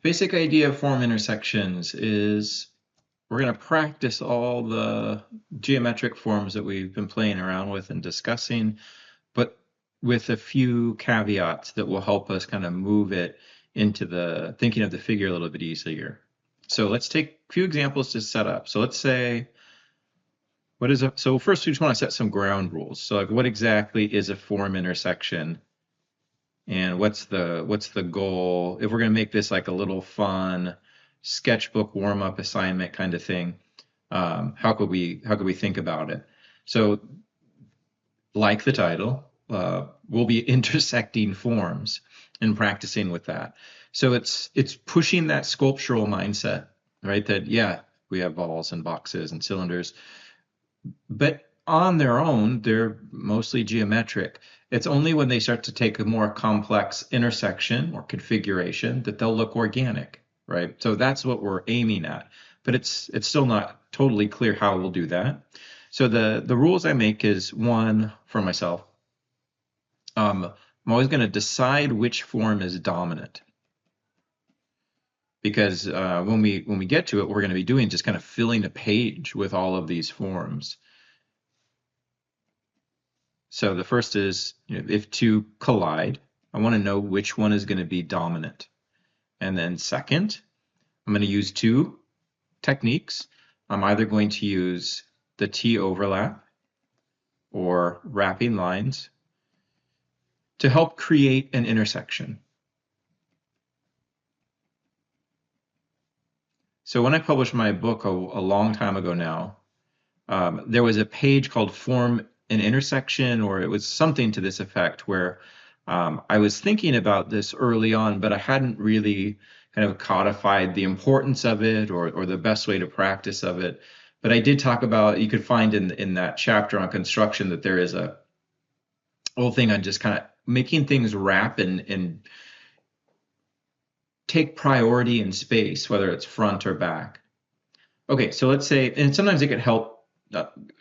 Basic idea of form intersections is we're going to practice all the geometric forms that we've been playing around with and discussing, but with a few caveats that will help us kind of move it into the thinking of the figure a little bit easier. So let's take a few examples to set up. So let's say, so first we just want to set some ground rules. So like what exactly is a form intersection? And what's the goal? If we're going to make this like a little fun sketchbook warm-up assignment kind of thing, how could we think about it? So, like the title, we'll be intersecting forms and practicing with that. So it's pushing that sculptural mindset, right? That yeah, we have balls and boxes and cylinders, but on their own, they're mostly geometric. It's only when they start to take a more complex intersection or configuration that they'll look organic, right? So that's what we're aiming at, but it's still not totally clear how we'll do that. So the rules I make is one for myself. I'm always going to decide which form is dominant because when we get to it, we're going to be doing just kind of filling a page with all of these forms. So the first is, if two collide, I want to know which one is going to be dominant. And then second, I'm going to use two techniques. I'm either going to use the T overlap or wrapping lines to help create an intersection. So when I published my book a long time ago now, there was a page called Form an Intersection, or it was something to this effect, where I was thinking about this early on, but I hadn't really kind of codified the importance of it or the best way to practice of it. But I did talk about, you could find in that chapter on construction that there is a whole thing on just kind of making things wrap and take priority in space, whether it's front or back. Okay, so let's say, and sometimes it could help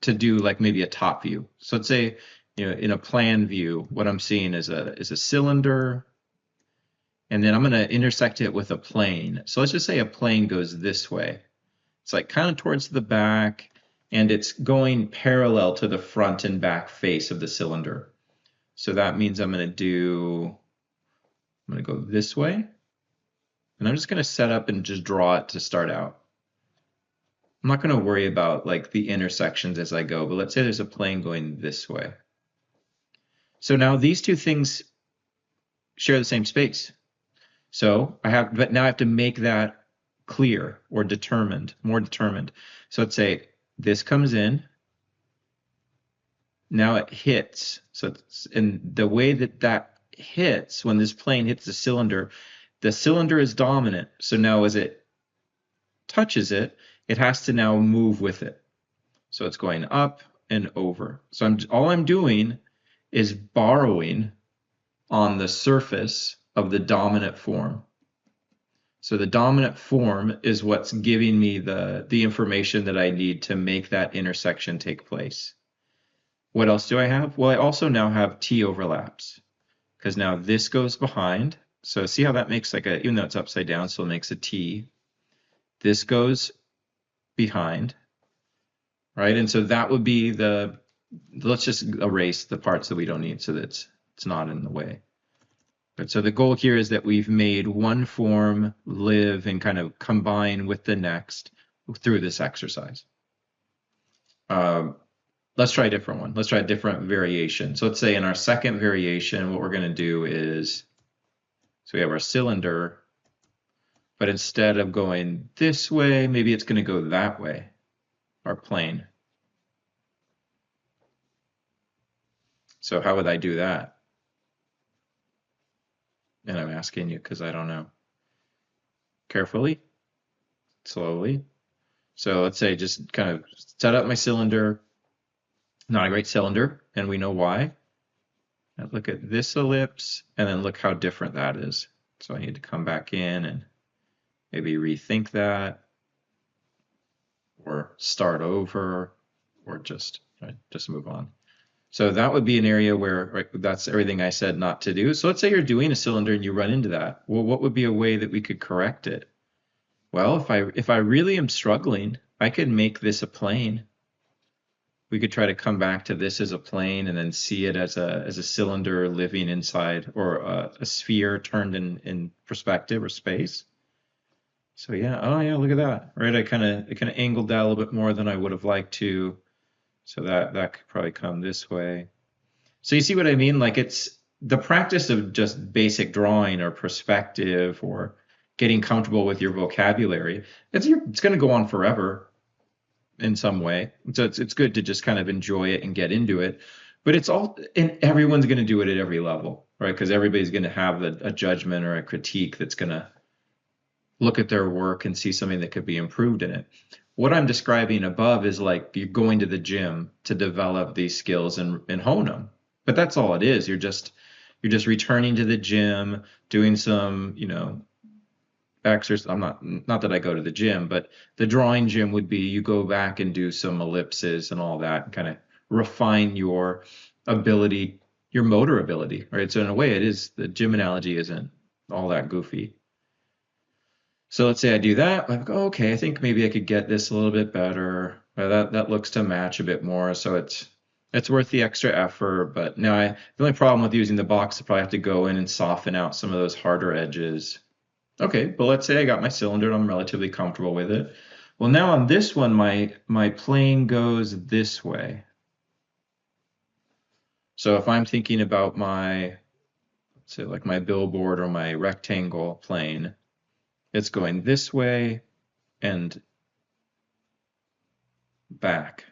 to do like maybe a top view. So let's say, in a plan view, what I'm seeing is a cylinder, and then I'm going to intersect it with a plane. So let's just say a plane goes this way. It's like kind of towards the back, and it's going parallel to the front and back face of the cylinder. So that means I'm going to go this way, and I'm just going to set up and just draw it to start out. I'm not going to worry about like the intersections as I go, but let's say there's a plane going this way. So now these two things share the same space. So but now I have to make that clear or determined, more determined. So let's say this comes in, now it hits. So and the way that hits, when this plane hits the cylinder is dominant. So now as it touches it, it has to now move with it. So it's going up and over. So all I'm doing is borrowing on the surface of the dominant form. So the dominant form is what's giving me the information that I need to make that intersection take place. What else do I have? Well, I also now have T overlaps because now this goes behind. So see how that makes like even though it's upside down, still makes a T. This goes behind, right? And so that would be let's just erase the parts that we don't need so that it's not in the way. But so the goal here is that we've made one form live and kind of combine with the next through this exercise. Let's try a different one. Let's try a different variation. So let's say in our second variation, what we're going to do is, so we have our cylinder, but instead of going this way, maybe it's going to go that way, our plane. So how would I do that? And I'm asking you because I don't know. Carefully, slowly. So let's say just kind of set up my cylinder, not a great cylinder, and we know why. Now look at this ellipse, and then look how different that is. So I need to come back in and maybe rethink that, or start over, or just move on. So that would be an area where, right, that's everything I said not to do. So let's say you're doing a cylinder and you run into that. Well, what would be a way that we could correct it? Well, if I really am struggling, I could make this a plane. We could try to come back to this as a plane and then see it as a cylinder living inside, or a sphere turned in perspective or space. So yeah, oh yeah, look at that. Right, I kind of angled that a little bit more than I would have liked to. So that could probably come this way. So you see what I mean? Like, it's the practice of just basic drawing or perspective or getting comfortable with your vocabulary. It's going to go on forever in some way. So it's good to just kind of enjoy it and get into it. But it's all, and everyone's going to do it at every level, right? Because everybody's going to have a judgment or a critique that's going to look at their work and see something that could be improved in it. What I'm describing above is like you're going to the gym to develop these skills and hone them. But that's all it is. You're just returning to the gym, doing some, exercise. I'm not that I go to the gym, but the drawing gym would be you go back and do some ellipses and all that, and kind of refine your ability, your motor ability, right? So in a way, it is, the gym analogy isn't all that goofy. So let's say I do that. I go, okay, I think maybe I could get this a little bit better. That looks to match a bit more, so it's worth the extra effort. But now the only problem with using the box is probably have to go in and soften out some of those harder edges. Okay, but let's say I got my cylinder and I'm relatively comfortable with it. Well, now on this one, my plane goes this way. So if I'm thinking about my, say like my billboard or my rectangle plane, it's going this way and back.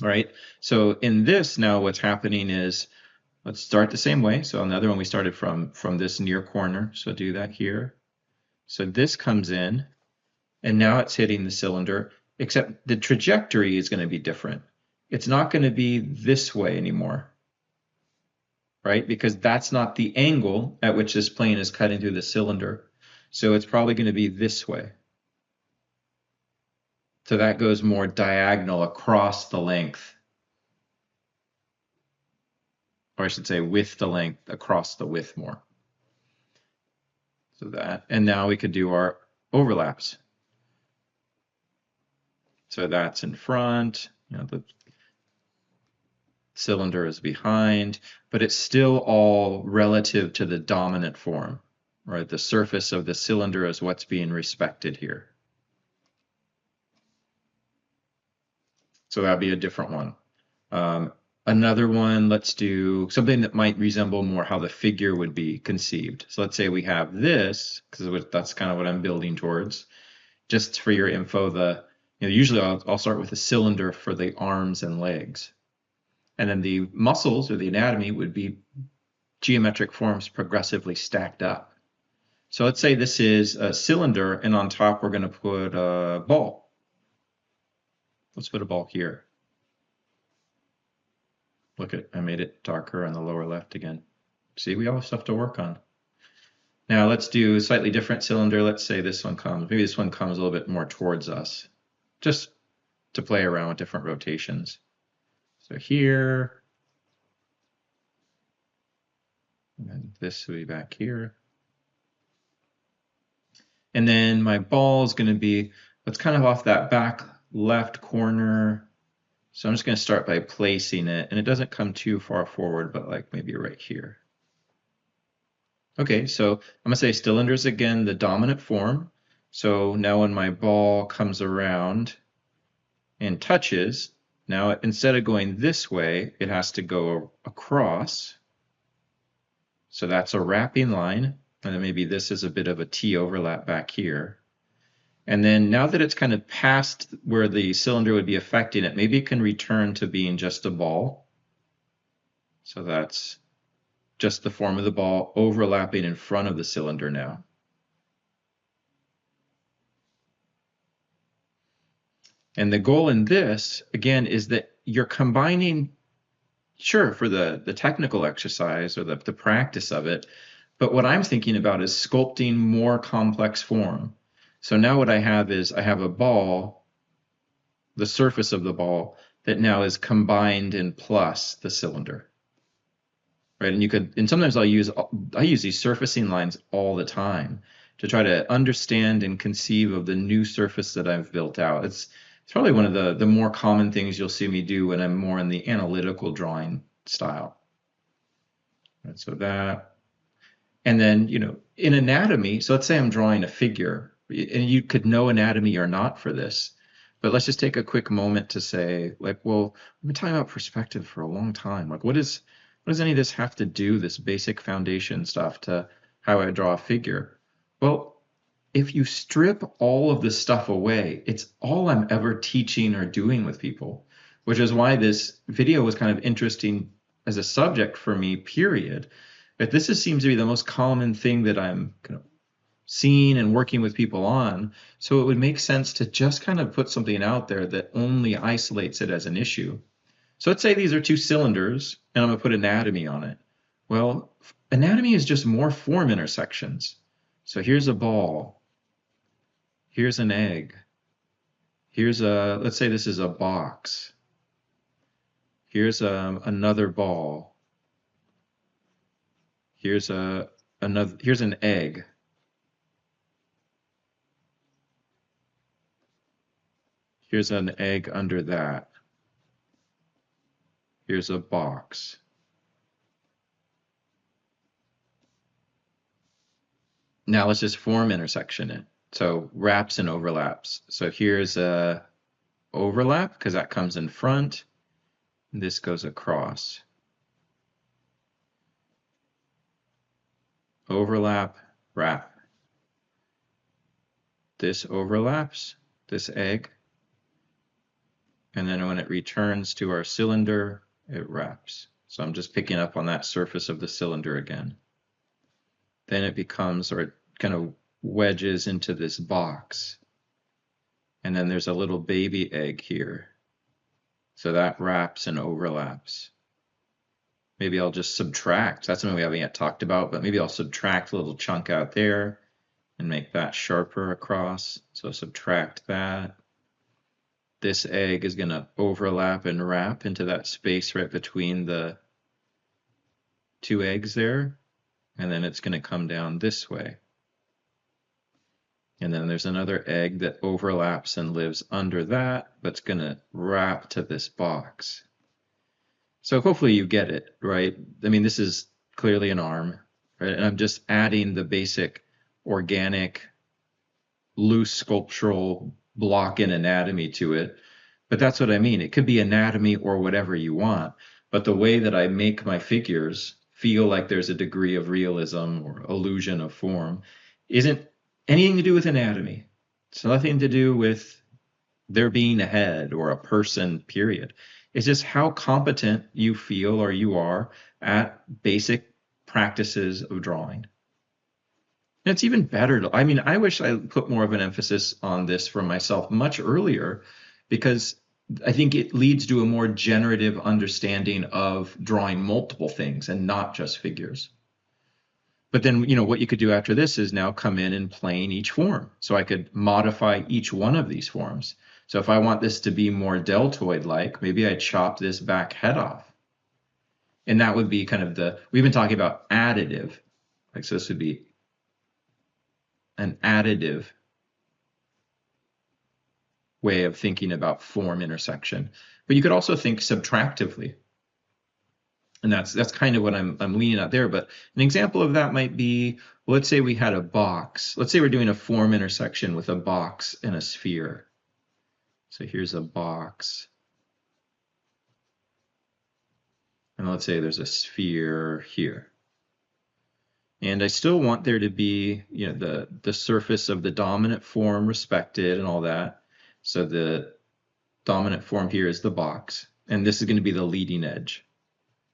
All right. So in this now, what's happening is, let's start the same way. So on the other one, we started from this near corner. So do that here. So this comes in, and now it's hitting the cylinder, except the trajectory is going to be different. It's not going to be this way anymore, right? Because that's not the angle at which this plane is cutting through the cylinder. So it's probably going to be this way. So that goes more diagonal across the length. Or I should say with the length, across the width more. So that, and now we could do our overlaps. So that's in front, the cylinder is behind, but it's still all relative to the dominant form, right? The surface of the cylinder is what's being respected here. So that'd be a different one. Another one, let's do something that might resemble more how the figure would be conceived. So let's say we have this, because that's kind of what I'm building towards. Just for your info, usually I'll start with a cylinder for the arms and legs. And then the muscles or the anatomy would be geometric forms progressively stacked up. So let's say this is a cylinder, and on top we're going to put a ball. Let's put a ball here. Look I made it darker on the lower left again. See, we all have stuff to work on. Now let's do a slightly different cylinder. Let's say this one comes, maybe this one comes a little bit more towards us, just to play around with different rotations. So here, and this will be back here. And then my ball is going to be, it's kind of off that back left corner. So I'm just going to start by placing it, and it doesn't come too far forward, but like maybe right here. Okay, so I'm going to say cylinders again, the dominant form. So now when my ball comes around and touches, now instead of going this way, it has to go across. So that's a wrapping line, and then maybe this is a bit of a T overlap back here. And then now that it's kind of past where the cylinder would be affecting it, maybe it can return to being just a ball. So that's just the form of the ball overlapping in front of the cylinder now. And the goal in this, again, is that you're combining, sure, for the technical exercise or the practice of it, but what I'm thinking about is sculpting more complex form. So now what I have is I have a ball, the surface of the ball, that now is combined in plus the cylinder. Right, and you could, and sometimes I use these surfacing lines all the time to try to understand and conceive of the new surface that I've built out. It's probably one of the more common things you'll see me do when I'm more in the analytical drawing style. Right, so that, and then, in anatomy, so let's say I'm drawing a figure, and you could know anatomy or not for this, but let's just take a quick moment to say, like, well, we've been talking about perspective for a long time. Like, what does any of this have to do, this basic foundation stuff, to how I draw a figure? Well, if you strip all of this stuff away, it's all I'm ever teaching or doing with people, which is why this video was kind of interesting as a subject for me, period. But this seems to be the most common thing that I'm kind of seeing and working with people on. So it would make sense to just kind of put something out there that only isolates it as an issue. So let's say these are two cylinders, and I'm going to put anatomy on it. Well, anatomy is just more form intersections. So here's a ball. Here's an egg. Let's say this is a box. Here's another ball. Here's an egg. Here's an egg under that. Here's a box. Now let's just form intersection it. So wraps and overlaps. So here's a overlap because that comes in front. This goes across. Overlap, wrap. This overlaps, this egg. And then when it returns to our cylinder, it wraps. So I'm just picking up on that surface of the cylinder again. Then it becomes, or it kind of wedges into this box. And then there's a little baby egg here. So that wraps and overlaps. Maybe I'll just subtract. That's something we haven't yet talked about, but maybe I'll subtract a little chunk out there and make that sharper across. So subtract that. This egg is going to overlap and wrap into that space right between the two eggs there. And then it's going to come down this way. And then there's another egg that overlaps and lives under that, but it's going to wrap to this box. So hopefully you get it, right? I mean, this is clearly an arm, right? And I'm just adding the basic organic, loose sculptural block in anatomy to it. But that's what I mean. It could be anatomy or whatever you want. But the way that I make my figures feel like there's a degree of realism or illusion of form isn't anything to do with anatomy. It's nothing to do with there being a head or a person, period. It's just how competent you feel or you are at basic practices of drawing. And it's even better I mean, I wish I put more of an emphasis on this for myself much earlier, because I think it leads to a more generative understanding of drawing multiple things and not just figures. But then, what you could do after this is now come in and plane each form. So I could modify each one of these forms. So if I want this to be more deltoid-like, maybe I chop this back head off. And that would be kind of we've been talking about additive. Like, so this would be an additive way of thinking about form intersection. But you could also think subtractively. And that's kind of what I'm leaning at there. But an example of that might be, well, let's say we had a box. Let's say we're doing a form intersection with a box and a sphere. So here's a box. And let's say there's a sphere here. And I still want there to be, the surface of the dominant form respected and all that. So the dominant form here is the box. And this is going to be the leading edge.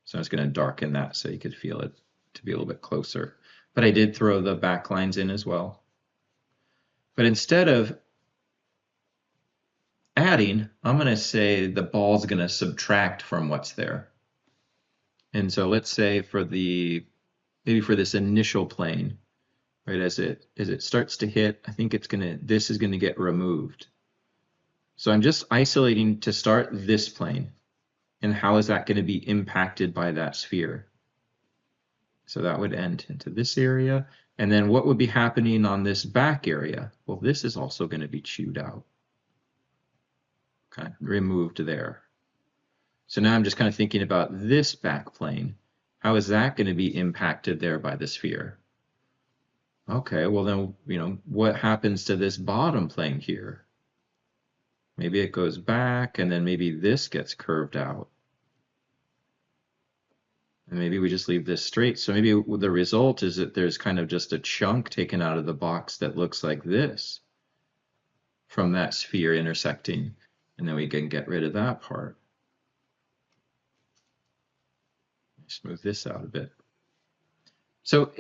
So I was going to darken that so you could feel it to be a little bit closer. But I did throw the back lines in as well. But instead of adding, I'm going to say the ball's going to subtract from what's there. And so let's say maybe for this initial plane, right, as it starts to hit, I think this is going to get removed. So I'm just isolating to start this plane. And how is that going to be impacted by that sphere? So that would end into this area. And then what would be happening on this back area? Well, this is also going to be chewed out. Okay, removed there. So now I'm just kind of thinking about this back plane. How is that going to be impacted there by the sphere? Okay, well then, what happens to this bottom plane here? Maybe it goes back and then maybe this gets curved out. And maybe we just leave this straight. So maybe the result is that there's kind of just a chunk taken out of the box that looks like this from that sphere intersecting. And then we can get rid of that part. Smooth this out a bit. So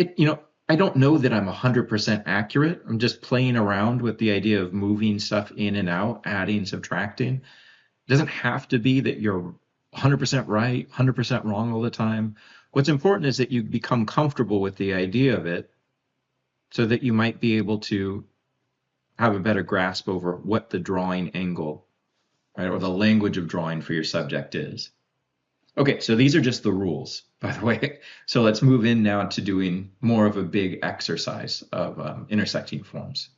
I don't know that I'm 100% accurate. I'm just playing around with the idea of moving stuff in and out, adding, subtracting. It doesn't have to be that you're 100% right, 100% wrong all the time. What's important is that you become comfortable with the idea of it so that you might be able to have a better grasp over what the drawing angle, right, or the language of drawing for your subject is. Okay, so these are just the rules, by the way. So let's move in now to doing more of a big exercise of intersecting forms.